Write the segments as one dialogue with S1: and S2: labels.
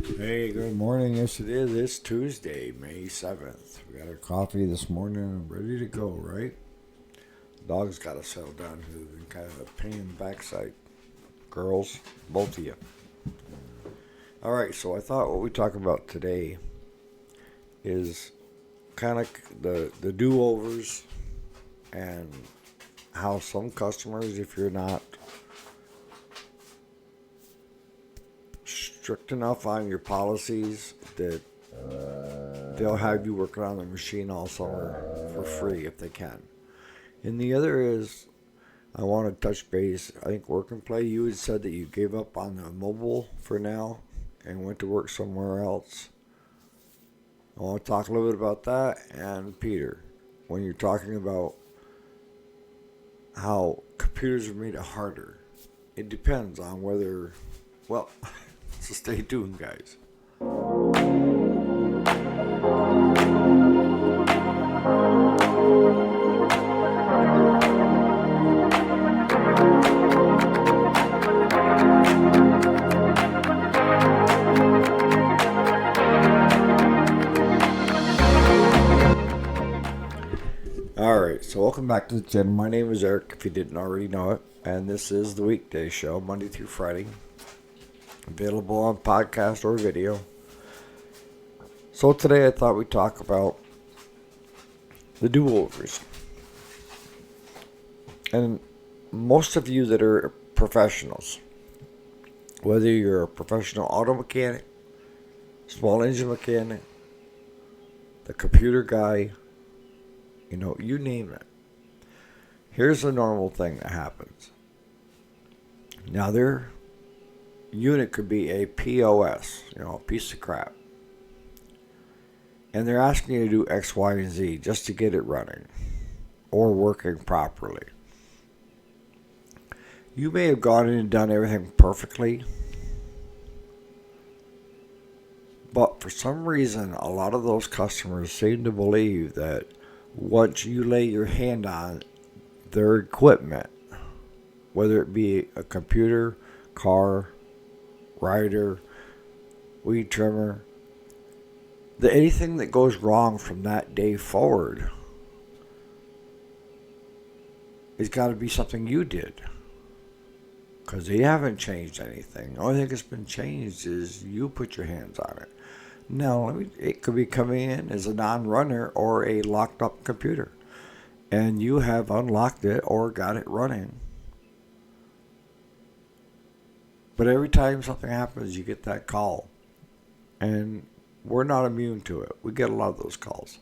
S1: Hey, good morning. Yes, it is. It's Tuesday, May 7th. We got our coffee this morning and ready to go, right? Dog's got to settle down who've been kind of a pain in the backside. Girls, both of you. All right, so I thought what we talk about today is kind of the do-overs and how some customers, if you're not strict enough on your policies, that they'll have you working on the machine all summer for free if they can. And the other is, I want to touch base. I think Work and Play, you had said that you gave up on the mobile for now and went to work somewhere else. I want to talk a little bit about that. And Peter, when you're talking about how computers have made it harder, it depends on whether, well, so stay tuned, guys. Alright, so welcome back to the channel. My name is Eric, if you didn't already know it, and this is the weekday show, Monday through Friday. Available on podcast or video. So today I thought we'd talk about the do-overs. And most of you that are professionals, whether you're a professional auto mechanic, small engine mechanic, the computer guy, you name it. Here's a normal thing that happens. Now, their unit could be a POS, a piece of crap. And they're asking you to do X, Y, and Z just to get it running or working properly. You may have gone in and done everything perfectly, but for some reason, a lot of those customers seem to believe that once you lay your hand on their equipment, whether it be a computer, car, rider, weed trimmer, that anything that goes wrong from that day forward has got to be something you did. Because they haven't changed anything. The only thing that's been changed is you put your hands on it. Now, it could be coming in as a non-runner or a locked up computer. And you have unlocked it or got it running. But every time something happens, you get that call. And we're not immune to it. We get a lot of those calls.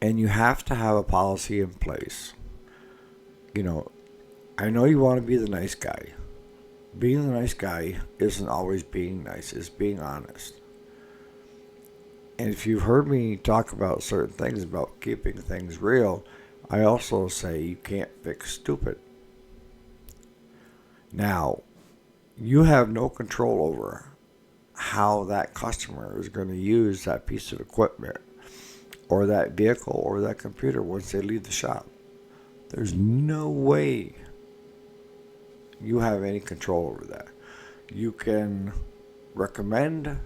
S1: And you have to have a policy in place. I know you want to be the nice guy. Being the nice guy isn't always being nice, it's being honest. And if you've heard me talk about certain things about keeping things real, I also say you can't fix stupid. Now, you have no control over how that customer is going to use that piece of equipment or that vehicle or that computer once they leave the shop. There's no way you have any control over that. You can recommend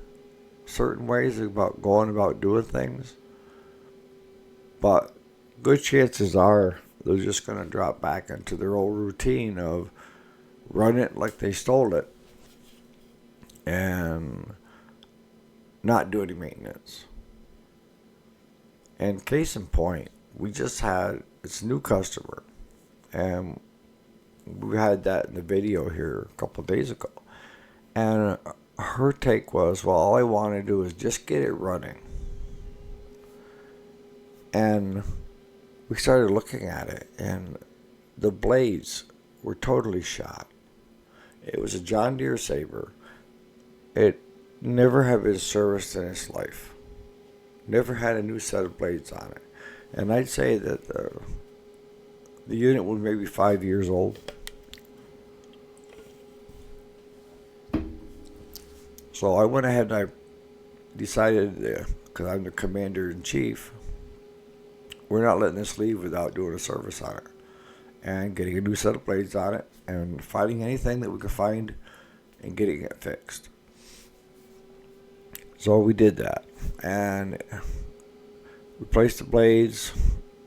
S1: certain ways about going about doing things, but good chances are they're just going to drop back into their old routine of run it like they stole it and not do any maintenance. And case in point, we just had this new customer, and we had that in the video here a couple of days ago. And her take was, well, all I want to do is just get it running. And we started looking at it, and the blades were totally shot. It was a John Deere Sabre. It never had been serviced in its life. Never had a new set of blades on it. And I'd say that the unit was maybe 5 years old. So I went ahead and I decided, because I'm the commander-in-chief, we're not letting this leave without doing a service on it and getting a new set of blades on it and finding anything that we could find and getting it fixed. So we did that. And replaced the blades,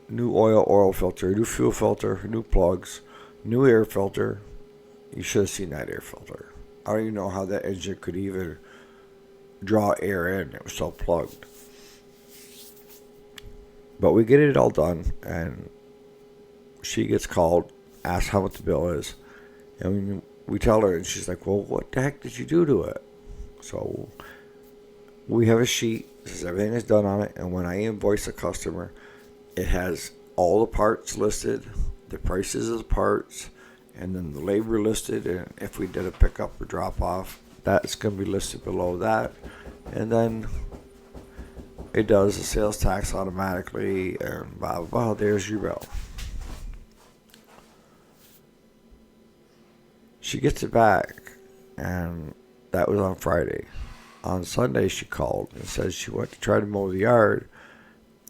S1: new oil filter, new fuel filter, new plugs, new air filter. You should have seen that air filter. I don't even know how that engine could even draw air in. It was so plugged. But we get it all done, and she gets called, asks how much the bill is, and we tell her, and she's like, "Well, what the heck did you do to it?" So we have a sheet that says everything is done on it, and when I invoice a customer, it has all the parts listed, the prices of the parts, and then the labor listed, and if we did a pickup or drop off, that's going to be listed below that, and then it does the sales tax automatically, and blah, blah, blah. There's your bill. She gets it back, and that was on Friday. On Sunday, she called and said she went to try to mow the yard,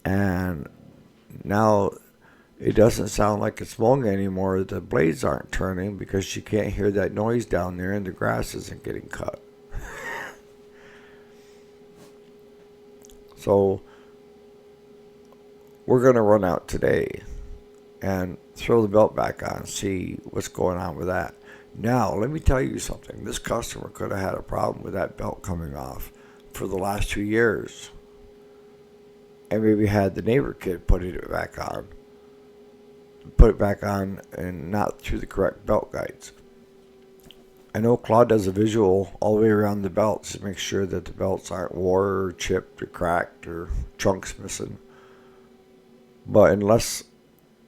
S1: and now it doesn't sound like it's mowing anymore. The blades aren't turning because she can't hear that noise down there, and the grass isn't getting cut. So we're going to run out today and throw the belt back on, see what's going on with that. Now, let me tell you something. This customer could have had a problem with that belt coming off for the last 2 years. And maybe had the neighbor kid put it back on. Put it back on and not through the correct belt guides. I know Claude does a visual all the way around the belts to make sure that the belts aren't wore or chipped or cracked or chunks missing. But unless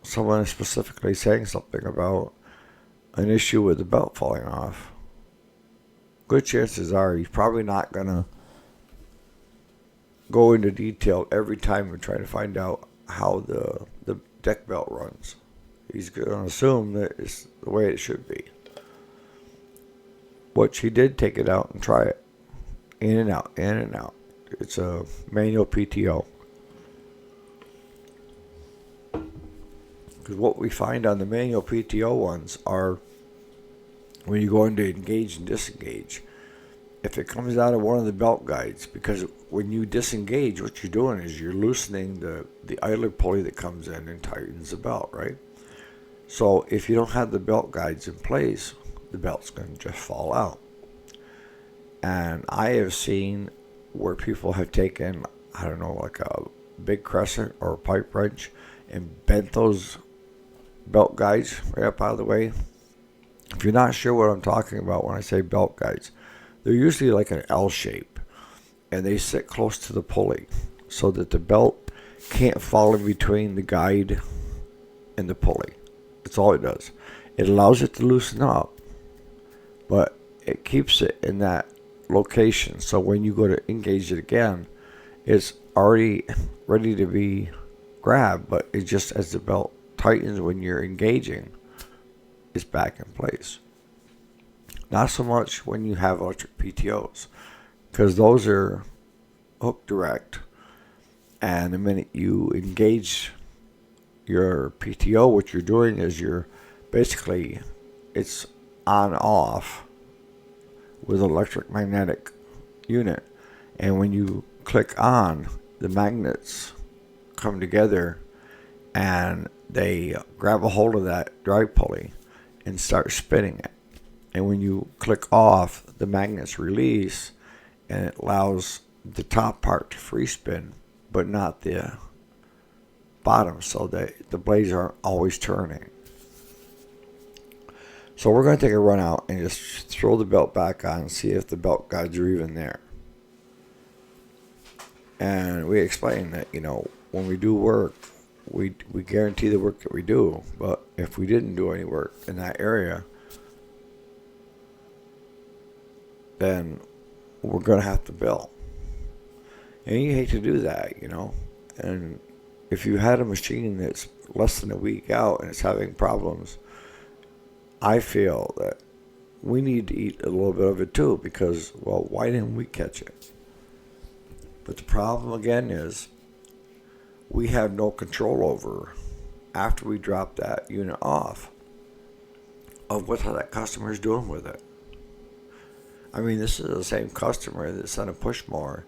S1: someone is specifically saying something about an issue with the belt falling off, good chances are he's probably not going to go into detail every time and try to find out how the deck belt runs. He's going to assume that it's the way it should be. But she did take it out and try it. In and out, in and out. It's a manual PTO. Because what we find on the manual PTO ones are when you go into engage and disengage, if it comes out of one of the belt guides, because when you disengage, what you're doing is you're loosening the idler pulley that comes in and tightens the belt, right? So if you don't have the belt guides in place, the belt's going to just fall out. And I have seen where people have taken, I don't know, like a big crescent or a pipe wrench and bent those belt guides right up out of the way. If you're not sure what I'm talking about when I say belt guides, they're usually like an L shape, and they sit close to the pulley so that the belt can't fall in between the guide and the pulley. That's all it does. It allows it to loosen up, but it keeps it in that location. So when you go to engage it again, it's already ready to be grabbed, but it just, as the belt tightens when you're engaging, it's back in place. Not so much when you have electric PTOs, because those are hook direct, and the minute you engage your PTO, what you're doing is you're basically, it's on off with an electric magnetic unit, and when you click on, the magnets come together and they grab a hold of that drive pulley and start spinning it. And when you click off, the magnets release, and it allows the top part to free spin, but not the bottom, so that the blades aren't always turning. So we're going to take a run out and just throw the belt back on and see if the belt guides are even there. And we explain that, when we do work, we guarantee the work that we do. But if we didn't do any work in that area, then we're going to have to bill. And you hate to do that, And if you had a machine that's less than a week out and it's having problems, I feel that we need to eat a little bit of it too, because, well, why didn't we catch it? But the problem again is we have no control over, after we drop that unit off, of what that customer is doing with it. I mean, this is the same customer that sent a push mower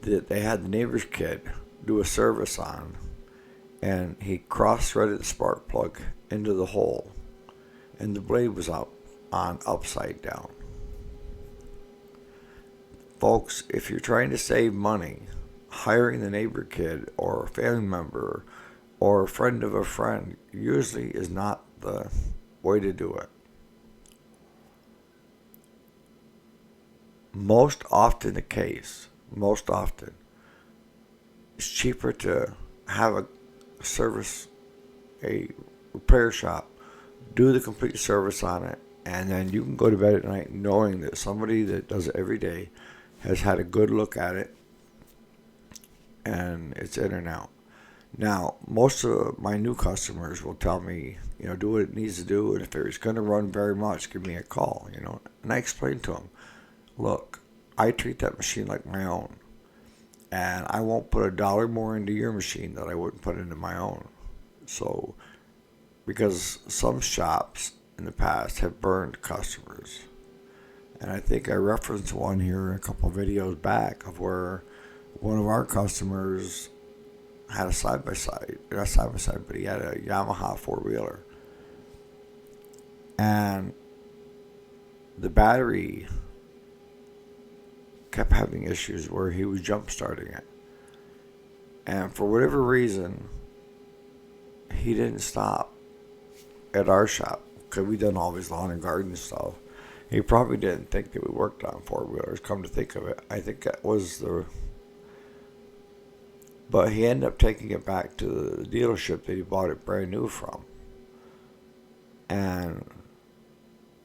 S1: that they had the neighbor's kid do a service on, and he cross-threaded the spark plug into the hole, and the blade was up on upside down. Folks, if you're trying to save money, hiring the neighbor kid or a family member or a friend of a friend usually is not the way to do it. Most often, it's cheaper to have a service, a repair shop, do the complete service on it, and then you can go to bed at night knowing that somebody that does it every day has had a good look at it and it's in and out. Now, most of my new customers will tell me, do what it needs to do, and if it's going to run very much, give me a call, And I explain to them, look, I treat that machine like my own, and I won't put $1 more into your machine that I wouldn't put into my own. So, because some shops in the past have burned customers. And I think I referenced one here a couple of videos back of where one of our customers had a side-by-side, not side-by-side, but he had a Yamaha four-wheeler. And the battery kept having issues where he was jump-starting it. And for whatever reason, he didn't stop at our shop because we done all his lawn and garden stuff. He probably didn't think that we worked on four-wheelers, come to think of it. I think that was but he ended up taking it back to the dealership that he bought it brand new from. And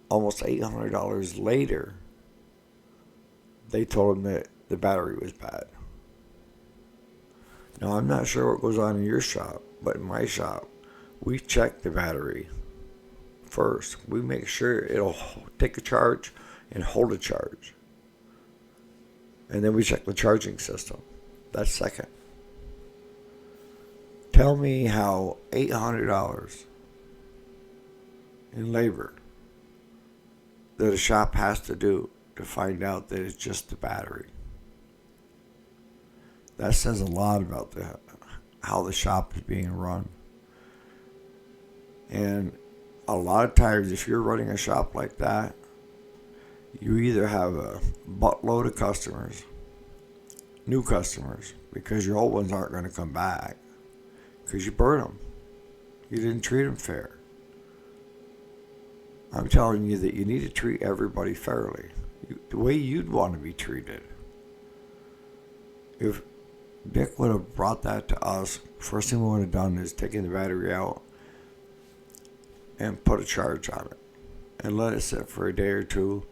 S1: almost $800 later, they told him that the battery was bad. Now, I'm not sure what goes on in your shop, but in my shop, we check the battery first. We make sure it'll take a charge and hold a charge. And then we check the charging system. That's second. Tell me how $800 in labor that a shop has to do to find out that it's just the battery. That says a lot about how the shop is being run. And a lot of times, if you're running a shop like that, you either have a buttload of customers, new customers, because your old ones aren't going to come back, because you burn them. You didn't treat them fair. I'm telling you that you need to treat everybody fairly, the way you'd want to be treated. If Dick would have brought that to us, first thing we would have done is taken the battery out and put a charge on it and let it sit for a day or two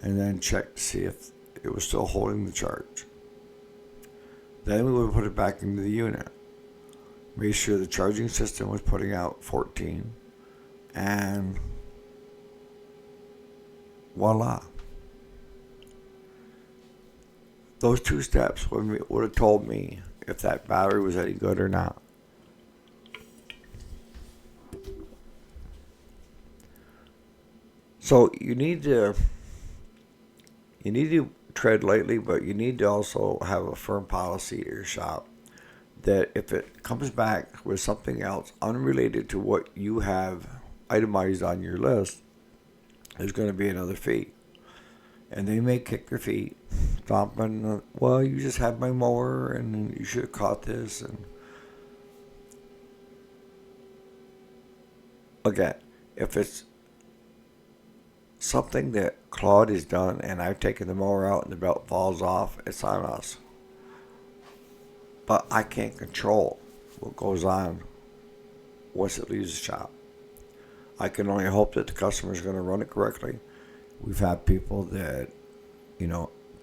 S1: and then check to see if it was still holding the charge. Then we would put it back into the unit. Make sure the charging system was putting out 14, and voila. Those two steps would have told me if that battery was any good or not. So you need to tread lightly, but you need to also have a firm policy at your shop that if it comes back with something else unrelated to what you have itemized on your list, there's going to be another fee. And they may kick your feet, stomping, well, you just had my mower and you should have caught this. And again, if it's something that Claude has done and I've taken the mower out and the belt falls off, it's on us. But I can't control what goes on once it leaves the shop. I can only hope that the customer is going to run it correctly. We've had people that,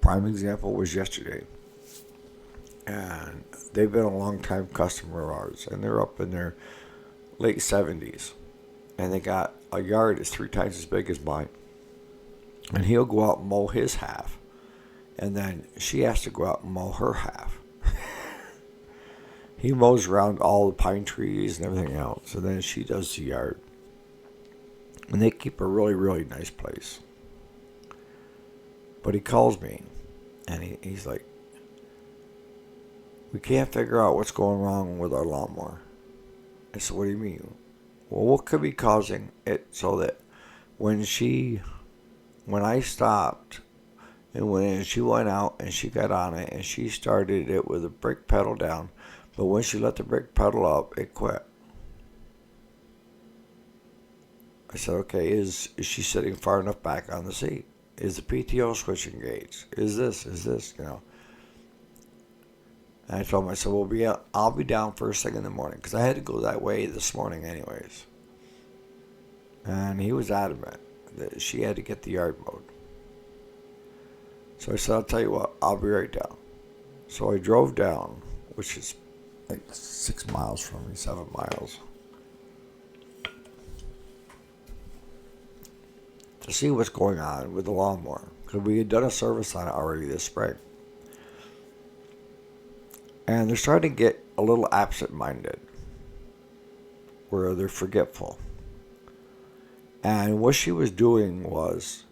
S1: prime example was yesterday. And they've been a long time customer of ours. And they're up in their late 70s. And they got a yard that's 3 times as big as mine. And he'll go out and mow his half. And then she has to go out and mow her half. He mows around all the pine trees and everything else. And then she does the yard. And they keep a really, really nice place. But he calls me. And he's like, We can't figure out what's going wrong with our lawnmower. I said, what do you mean? Well, what could be causing it so that when when I stopped and when she went out and she got on it and she started it with the brake pedal down, but when she let the brake pedal up, it quit. I said, okay, is she sitting far enough back on the seat? Is the PTO switch engaged? Is this, And I told him, I said, well, I'll be down first thing in the morning because I had to go that way this morning anyways. And he was adamant that she had to get the yard mowed. So I said, I'll tell you what, I'll be right down. So I drove down, which is like 6 miles from me, 7 miles, to see what's going on with the lawnmower. Because we had done a service on it already this spring. And they're starting to get a little absent-minded, where they're forgetful. And what she was doing was,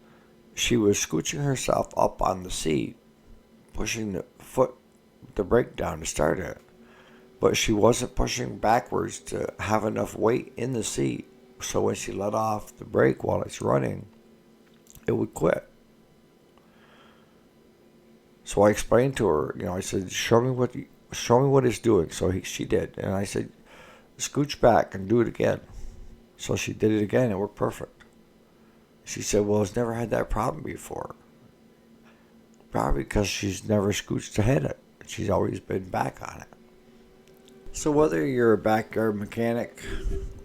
S1: she was scooching herself up on the seat, pushing the brake down to start it. But she wasn't pushing backwards to have enough weight in the seat. So when she let off the brake while it's running, it would quit. So I explained to her, I said, show me what it's doing. So she did. And I said, scooch back and do it again. So she did it again. It worked perfect. She said, well, it's never had that problem before. Probably because she's never scooched ahead of it. She's always been back on it. So whether you're a backyard mechanic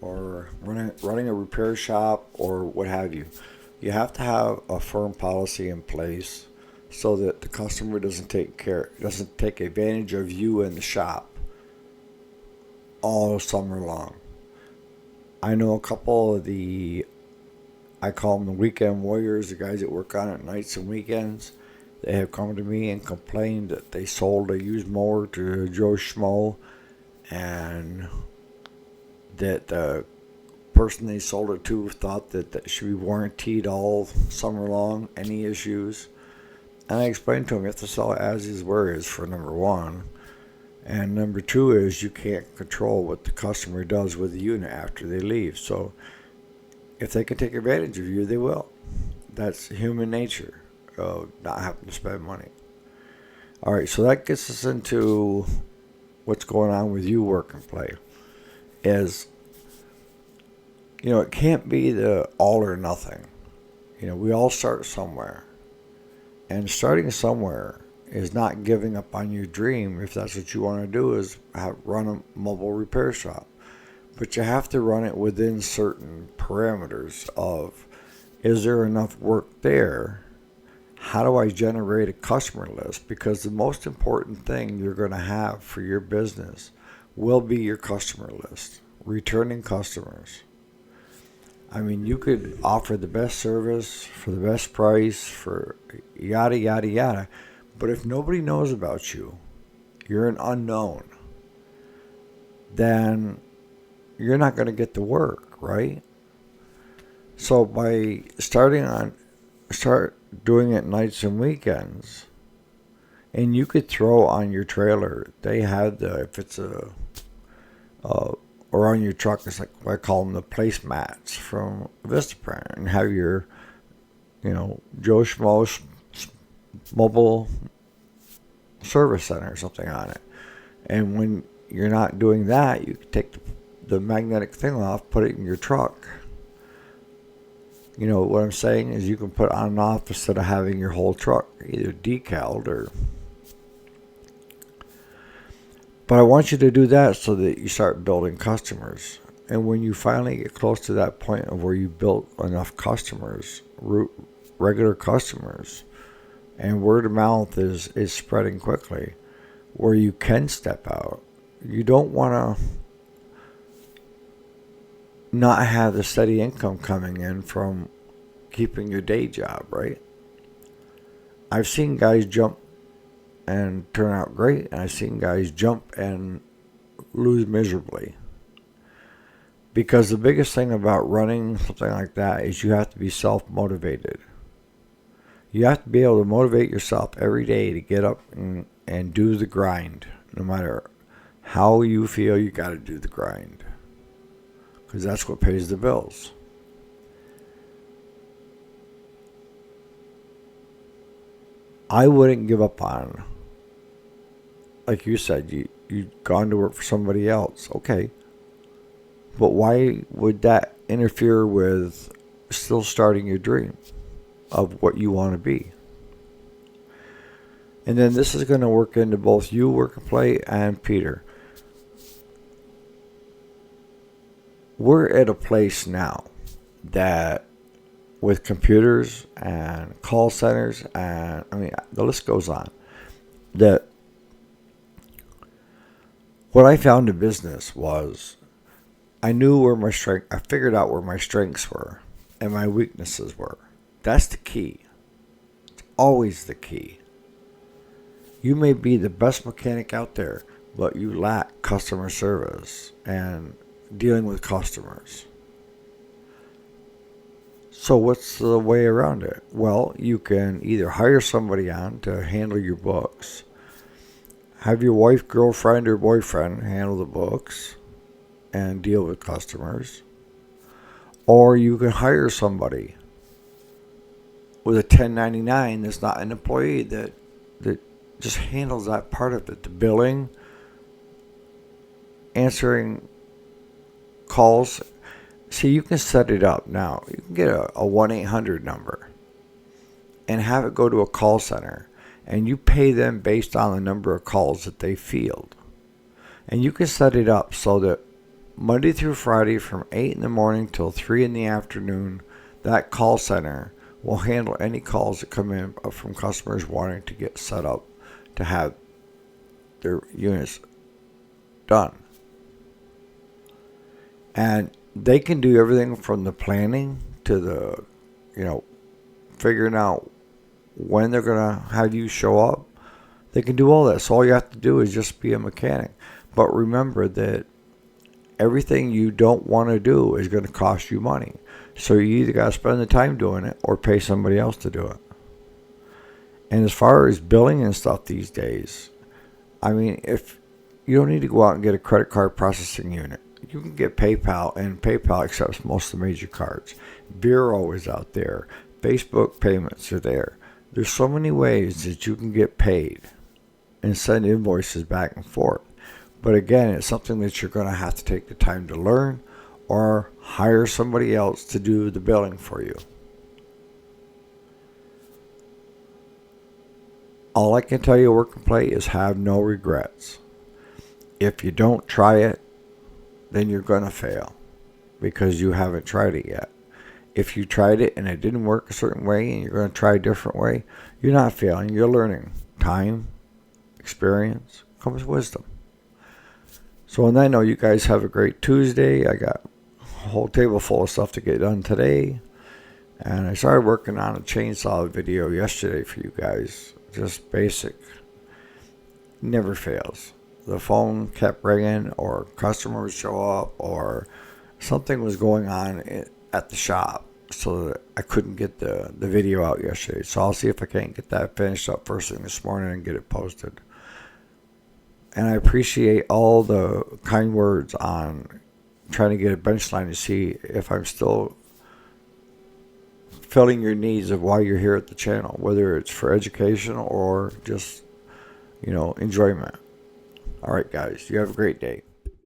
S1: or running a repair shop or what have you, you have to have a firm policy in place so that the customer doesn't take advantage of you in the shop all summer long. I know a couple of I call them the weekend warriors, the guys that work on it nights and weekends. They have come to me and complained that they sold a used mower to Joe Schmo, and that the person they sold it to thought that should be warranted all summer long, any issues. And I explained to them, you have to sell it as is where is, for number one. And number two is you can't control what the customer does with the unit after they leave. So if they can take advantage of you, they will. That's human nature of not having to spend money. All right, so that gets us into what's going on with you work and play. Is, it can't be the all or nothing. We all start somewhere. And starting somewhere is not giving up on your dream. If that's what you want to do, is run a mobile repair shop. But you have to run it within certain parameters of, is there enough work there? How do I generate a customer list? Because the most important thing you're going to have for your business will be your customer list, returning customers. I mean, you could offer the best service for the best price for yada, yada, yada. But if nobody knows about you, you're an unknown, then you're not going to get the work, right? So by start doing it nights and weekends, and you could throw on your trailer, they have if it's or on your truck, it's like I call them the placemats from Vistaprint, and have your, Joe Schmo's mobile service center or something on it. And when you're not doing that, you can take the magnetic thing off, put it in your truck. What I'm saying is you can put on and off instead of having your whole truck either decaled or... But I want you to do that so that you start building customers. And when you finally get close to that point of where you built enough customers, regular customers, and word of mouth is spreading quickly, where you can step out. You don't want to not have the steady income coming in from keeping your day job, right? I've seen guys jump and turn out great, and I've seen guys jump and lose miserably. Because the biggest thing about running something like that is you have to be self-motivated. You have to be able to motivate yourself every day to get up and do the grind. No matter how you feel, you got to do the grind. Because that's what pays the bills. I wouldn't give up on, like you said, you've gone to work for somebody else. Okay. But why would that interfere with still starting your dream of what you want to be? And then this is going to work into both you, Work and Play, and Peter. We're at a place now that with computers and call centers and the list goes on, that what I found in business was I figured out where my strengths were and my weaknesses were. That's the key. It's always the key. You may be the best mechanic out there, but you lack customer service and dealing with customers. So what's the way around it? Well, you can either hire somebody on to handle your books, have your wife, girlfriend, or boyfriend handle the books and deal with customers, or you can hire somebody with a 1099 that's not an employee that just handles that part of it, the billing, answering calls. See, you can set it up now. You can get a 1-800 number and have it go to a call center, and you pay them based on the number of calls that they field. And you can set it up so that Monday through Friday from 8 in the morning till 3 in the afternoon, that call center will handle any calls that come in from customers wanting to get set up to have their units done. And they can do everything from the planning to the, figuring out when they're going to have you show up. They can do all that. So all you have to do is just be a mechanic. But remember that everything you don't want to do is going to cost you money. So you either got to spend the time doing it or pay somebody else to do it. And as far as billing and stuff these days, if you don't need to go out and get a credit card processing unit, you can get PayPal, and PayPal accepts most of the major cards. Bureau is out there. Facebook payments are there. There's so many ways that you can get paid and send invoices back and forth. But again, it's something that you're going to have to take the time to learn or hire somebody else to do the billing for you. All I can tell you, Work and Play, is have no regrets. If you don't try it, then you're going to fail because you haven't tried it yet. If you tried it and it didn't work a certain way and you're going to try a different way, you're not failing, you're learning. Time, experience, comes wisdom. So on that note, you guys have a great Tuesday. I got a whole table full of stuff to get done today. And I started working on a chainsaw video yesterday for you guys. Just basic. Never fails. The phone kept ringing, or customers would show up, or something was going on at the shop, so that I couldn't get the video out yesterday. So I'll see if I can't get that finished up first thing this morning and get it posted. And I appreciate all the kind words on trying to get a bench line to see if I'm still filling your needs of why you're here at the channel, whether it's for education or just, enjoyment. All right, guys, you have a great day.